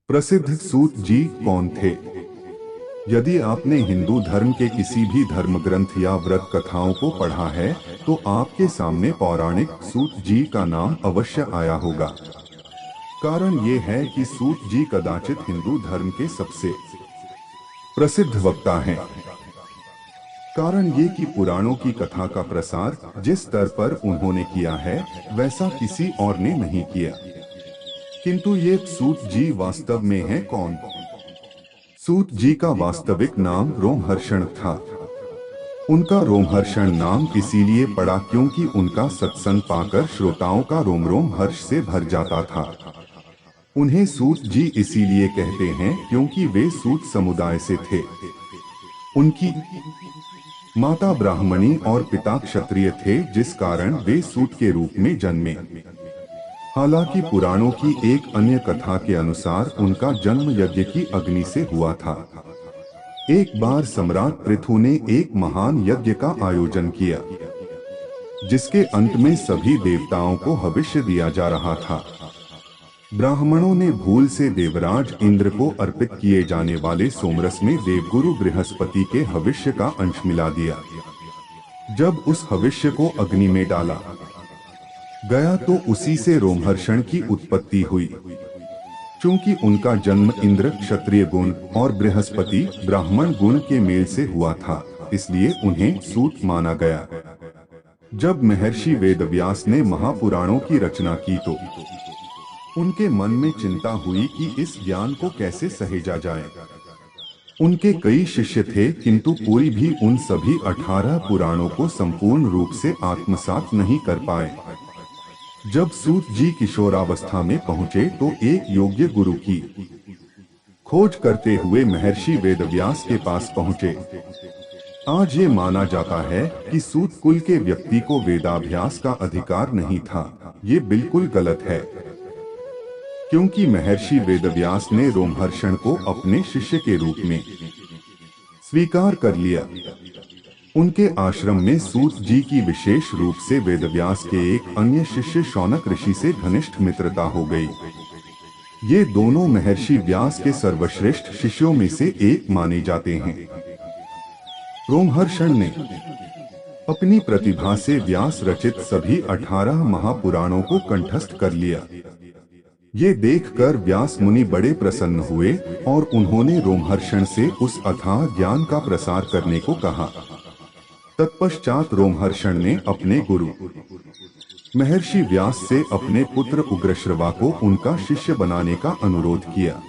प्रसिद्ध सूत जी कौन थे? यदि आपने हिंदू धर्म के किसी भी धर्म ग्रंथ या व्रत कथाओं को पढ़ा है, तो आपके सामने पौराणिक सूत जी का नाम अवश्य आया होगा। कारण ये है कि सूत जी कदाचित हिंदू धर्म के सबसे प्रसिद्ध वक्ता हैं। कारण ये कि पुराणों की कथा का प्रसार जिस स्तर पर उन्होंने किया है, वैसा किसी और ने नहीं किया। किंतु ये सूत जी वास्तव में हैं कौन? सूत जी का वास्तविक नाम रोमहर्षण था। उनका रोमहर्षण नाम इसीलिए पड़ा क्योंकि उनका सत्संग पाकर श्रोताओं का रोम रोम हर्ष से भर जाता था। उन्हें सूत जी इसीलिए कहते हैं क्योंकि वे सूत समुदाय से थे। उनकी माता ब्राह्मणी और पिता क्षत्रिय थे, जिस कारण वे सूत के रूप में जन्मे। हालांकि पुराणों की एक अन्य कथा के अनुसार उनका जन्म यज्ञ की अग्नि से हुआ था। एक बार सम्राट पृथु ने एक महान यज्ञ का आयोजन किया, जिसके अंत में सभी देवताओं को हविष्य दिया जा रहा था। ब्राह्मणों ने भूल से देवराज इंद्र को अर्पित किए जाने वाले सोमरस में देवगुरु बृहस्पति के हविष्य का अंश मिला दिया। जब उस हविष्य को अग्नि में डाला गया तो उसी से रोमहर्षण की उत्पत्ति हुई। चूंकि उनका जन्म इंद्र क्षत्रिय गुण और बृहस्पति ब्राह्मण गुण के मेल से हुआ था, इसलिए उन्हें सूत माना गया। जब महर्षि वेदव्यास ने महापुराणों की रचना की तो उनके मन में चिंता हुई कि इस ज्ञान को कैसे सहेजा जाए। उनके कई शिष्य थे, किंतु कोई भी उन सभी 18 पुराणों को संपूर्ण रूप से आत्मसात नहीं कर पाए। जब सूत जी किशोरावस्था में पहुंचे तो एक योग्य गुरु की खोज करते हुए महर्षि वेदव्यास के पास पहुंचे। आज ये माना जाता है कि सूत कुल के व्यक्ति को वेदाभ्यास का अधिकार नहीं था। ये बिल्कुल गलत है, क्योंकि महर्षि वेदव्यास ने रोमहर्षण को अपने शिष्य के रूप में स्वीकार कर लिया। उनके आश्रम में सूत जी की विशेष रूप से वेदव्यास के एक अन्य शिष्य शौनक ऋषि से घनिष्ठ मित्रता हो गई। ये दोनों महर्षि व्यास के सर्वश्रेष्ठ शिष्यों में से एक माने जाते हैं। रोमहर्षण ने अपनी प्रतिभा से व्यास रचित सभी 18 महापुराणों को कंठस्थ कर लिया। ये देखकर व्यास मुनि बड़े प्रसन्न हुए और उन्होंने रोमहर्षण से उस अथाह ज्ञान का प्रसार करने को कहा। तत्पश्चात रोमहर्षण ने अपने गुरु महर्षि व्यास से अपने पुत्र उग्रश्रवा को उनका शिष्य बनाने का अनुरोध किया।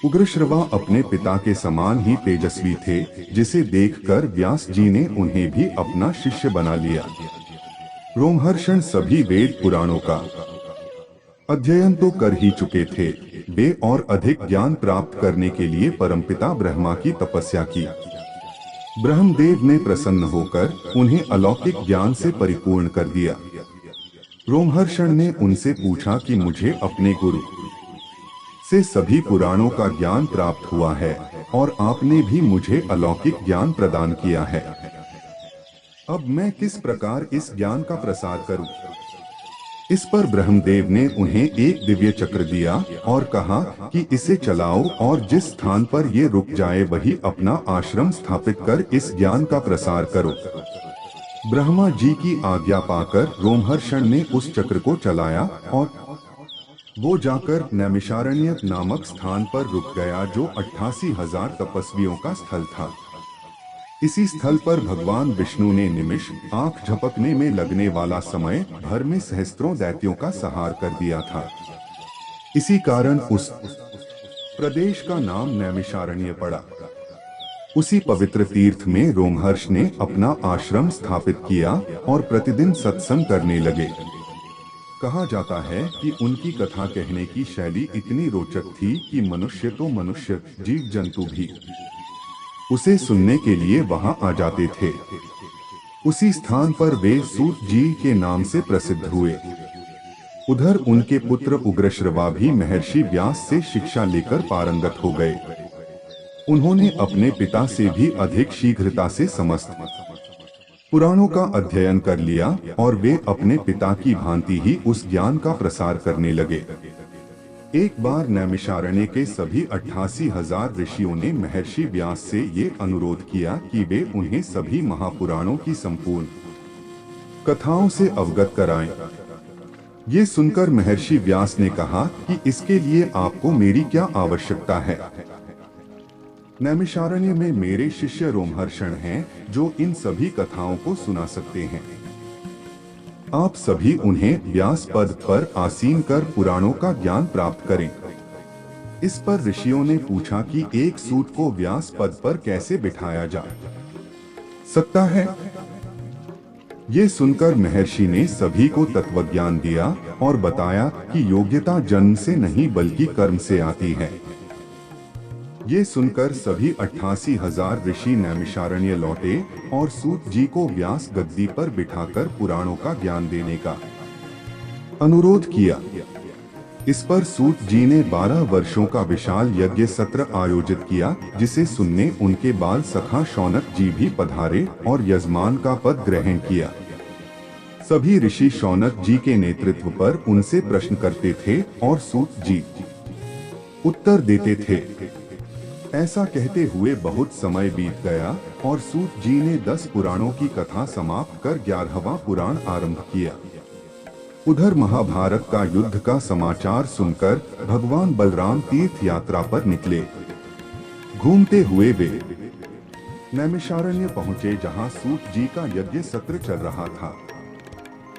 उग्रश्रवा अपने पिता के समान ही तेजस्वी थे, जिसे देखकर व्यास जी ने उन्हें भी अपना शिष्य बना लिया। रोमहर्षण सभी वेद पुराणों का अध्ययन तो कर ही चुके थे, वे और अधिक ज्ञान प्राप्त करने के लिए परमपिता ब्रह्मा की तपस्या की। ब्रह्मदेव ने प्रसन्न होकर उन्हें अलौकिक ज्ञान से परिपूर्ण कर दिया। रोमहर्षण ने उनसे पूछा कि मुझे अपने गुरु से सभी पुराणों का ज्ञान प्राप्त हुआ है और आपने भी मुझे अलौकिक ज्ञान प्रदान किया है। अब मैं किस प्रकार इस ज्ञान का प्रसार करूं? इस पर ब्रह्मदेव ने उन्हें एक दिव्य चक्र दिया और कहा कि इसे चलाओ और जिस स्थान पर ये रुक जाए वही अपना आश्रम स्थापित कर इस ज्ञान का प्रसार करो। ब्रह्मा जी की आज्ञा पाकर रोमहर्षण ने उस चक्र को चलाया और वो जाकर नैमिषारण्य नामक स्थान पर रुक गया, जो 88,000 तपस्वियों का स्थल था। इसी स्थल पर भगवान विष्णु ने निमिष आंख झपकने में लगने वाला समय भर में सहस्त्रों दैत्यों का संहार कर दिया था। इसी कारण उस प्रदेश का नाम नैमिषारण्य पड़ा। उसी पवित्र तीर्थ में रोमहर्ष ने अपना आश्रम स्थापित किया और प्रतिदिन सत्संग करने लगे। कहा जाता है कि उनकी कथा कहने की शैली इतनी रोचक थी कि मनुष्य तो मनुष्य, जीव जंतु भी उसे सुनने के लिए वहां आ जाते थे। उसी स्थान पर वे सूत जी के नाम से प्रसिद्ध हुए। उधर उनके पुत्र उग्रश्रवा भी महर्षि व्यास से शिक्षा लेकर पारंगत हो गए। उन्होंने अपने पिता से भी अधिक शीघ्रता से समस्त पुराणों का अध्ययन कर लिया और वे अपने पिता की भांति ही उस ज्ञान का प्रसार करने लगे। एक बार नैमिषारण्य के सभी 88,000 ऋषियों ने महर्षि व्यास से ये अनुरोध किया कि वे उन्हें सभी महापुराणों की संपूर्ण कथाओं से अवगत कराएं। ये सुनकर महर्षि व्यास ने कहा कि इसके लिए आपको मेरी क्या आवश्यकता है। नैमिषारण्य में मेरे शिष्य रोमहर्षण हैं, जो इन सभी कथाओं को सुना सकते हैं। आप सभी उन्हें व्यास पद पर आसीन कर पुराणों का ज्ञान प्राप्त करें। इस पर ऋषियों ने पूछा कि एक सूत को व्यास पद पर कैसे बिठाया जा सकता है। ये सुनकर महर्षि ने सभी को तत्वज्ञान दिया और बताया कि योग्यता जन्म से नहीं बल्कि कर्म से आती है। ये सुनकर सभी 88,000 ऋषि नैमिषारण्य लौटे और सूत जी को व्यास गद्दी पर बिठाकर पुराणों का ज्ञान देने का अनुरोध किया। इस पर सूत जी ने 12 वर्षों का विशाल यज्ञ सत्र आयोजित किया, जिसे सुनने उनके बाल सखा शौनक जी भी पधारे और यजमान का पद ग्रहण किया। सभी ऋषि शौनक जी के नेतृत्व पर उनसे प्रश्न करते थे और सूत जी उत्तर देते थे। ऐसा कहते हुए बहुत समय बीत गया और सूत जी ने 10 पुराणों की कथा समाप्त कर 11वां पुराण आरंभ किया। उधर महाभारत का युद्ध का समाचार सुनकर भगवान बलराम तीर्थ यात्रा पर निकले। घूमते हुए वे नैमिषारण्य पहुँचे, जहाँ सूत जी का यज्ञ सत्र चल रहा था।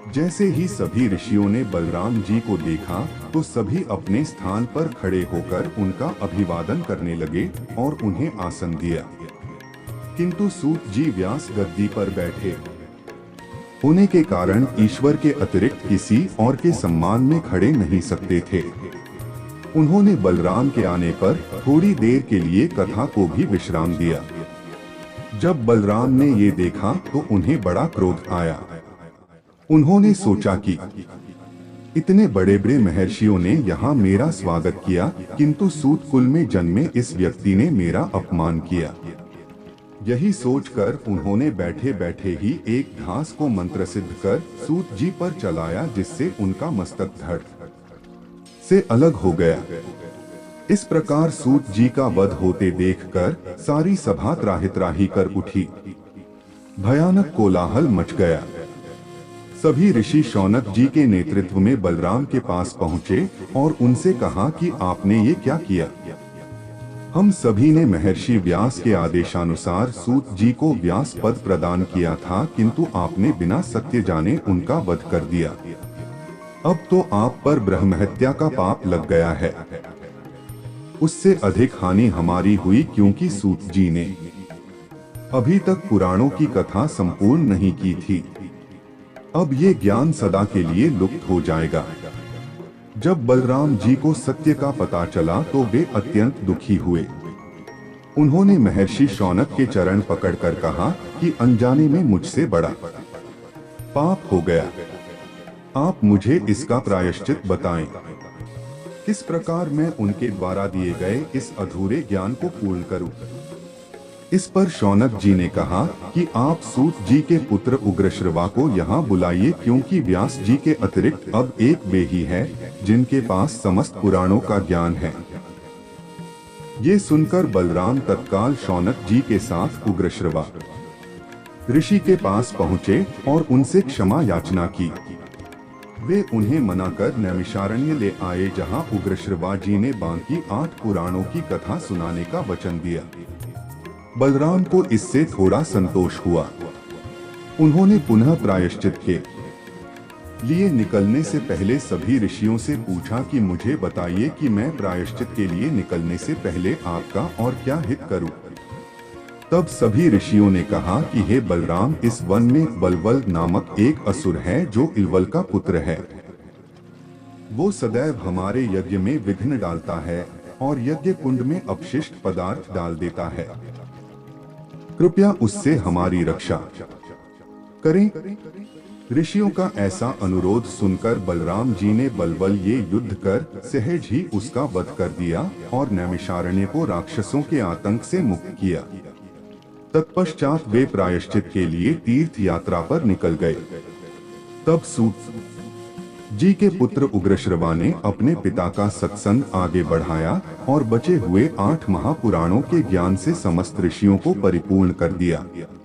जैसे ही सभी ऋषियों ने बलराम जी को देखा तो सभी अपने स्थान पर खड़े होकर उनका अभिवादन करने लगे और उन्हें आसन दिया, किंतु सूत जी व्यास गद्दी पर बैठे होने के कारण ईश्वर के अतिरिक्त किसी और के सम्मान में खड़े नहीं सकते थे। उन्होंने बलराम के आने पर थोड़ी देर के लिए कथा को भी विश्राम दिया। जब बलराम ने ये देखा तो उन्हें बड़ा क्रोध आया। उन्होंने सोचा कि इतने बड़े बड़े महर्षियों ने यहाँ मेरा स्वागत किया, किंतु सूत कुल में जन्मे इस व्यक्ति ने मेरा अपमान किया। यही सोचकर उन्होंने बैठे बैठे ही एक घास को मंत्र सिद्ध कर सूत जी पर चलाया, जिससे उनका मस्तक धड़ से अलग हो गया। इस प्रकार सूत जी का वध होते देखकर सारी सभा त्राहि कर उठी। भयानक कोलाहल मच गया। सभी ऋषि शौनक जी के नेतृत्व में बलराम के पास पहुँचे और उनसे कहा कि आपने ये क्या किया। हम सभी ने महर्षि व्यास के आदेशानुसार सूत जी को व्यास पद प्रदान किया था, किंतु आपने बिना सत्य जाने उनका वध कर दिया। अब तो आप पर ब्रह्महत्या का पाप लग गया है। उससे अधिक हानि हमारी हुई, क्योंकि सूत जी ने अभी तक पुराणों की कथा संपूर्ण नहीं की थी। अब ये ज्ञान सदा के लिए लुप्त हो जाएगा। जब बलराम जी को सत्य का पता चला तो वे अत्यंत दुखी हुए। उन्होंने महर्षि शौनक के चरण पकड़कर कहा कि अनजाने में मुझसे बड़ा पाप हो गया। आप मुझे इसका प्रायश्चित बताएं। किस प्रकार मैं उनके द्वारा दिए गए इस अधूरे ज्ञान को पूर्ण करूं। इस पर शौनक जी ने कहा कि आप सूत जी के पुत्र उग्रश्रवा को यहाँ बुलाइए, क्योंकि व्यास जी के अतिरिक्त अब एक वे ही है जिनके पास समस्त पुराणों का ज्ञान है। ये सुनकर बलराम तत्काल शौनक जी के साथ उग्रश्रवा ऋषि के पास पहुँचे और उनसे क्षमा याचना की। वे उन्हें मनाकर नैमिषारण्य ले आए, जहाँ उग्रश्रवा जी ने बाकी 8 पुराणों की कथा सुनाने का वचन दिया। बलराम को इससे थोड़ा संतोष हुआ। उन्होंने पुनः प्रायश्चित के लिए निकलने से पहले सभी ऋषियों से पूछा कि मुझे बताइए कि मैं प्रायश्चित के लिए निकलने से पहले आपका और क्या हित करूं। तब सभी ऋषियों ने कहा कि हे बलराम, इस वन में बलवल नामक एक असुर है जो इलवल का पुत्र है। वो सदैव हमारे यज्ञ में विघ्न डालता है और यज्ञ कुंड में अपशिष्ट पदार्थ डाल देता है। कृपया उससे हमारी रक्षा करें। ऋषियों का ऐसा अनुरोध सुनकर बलराम जी ने बलबल ये युद्ध कर सहज ही उसका वध कर दिया और नैमिषारण्य को राक्षसों के आतंक से मुक्त किया। तत्पश्चात वे प्रायश्चित के लिए तीर्थ यात्रा पर निकल गए। तब सूत जी के पुत्र उग्रश्रवा ने अपने पिता का सत्संग आगे बढ़ाया और बचे हुए 8 महापुराणों के ज्ञान से समस्त ऋषियों को परिपूर्ण कर दिया।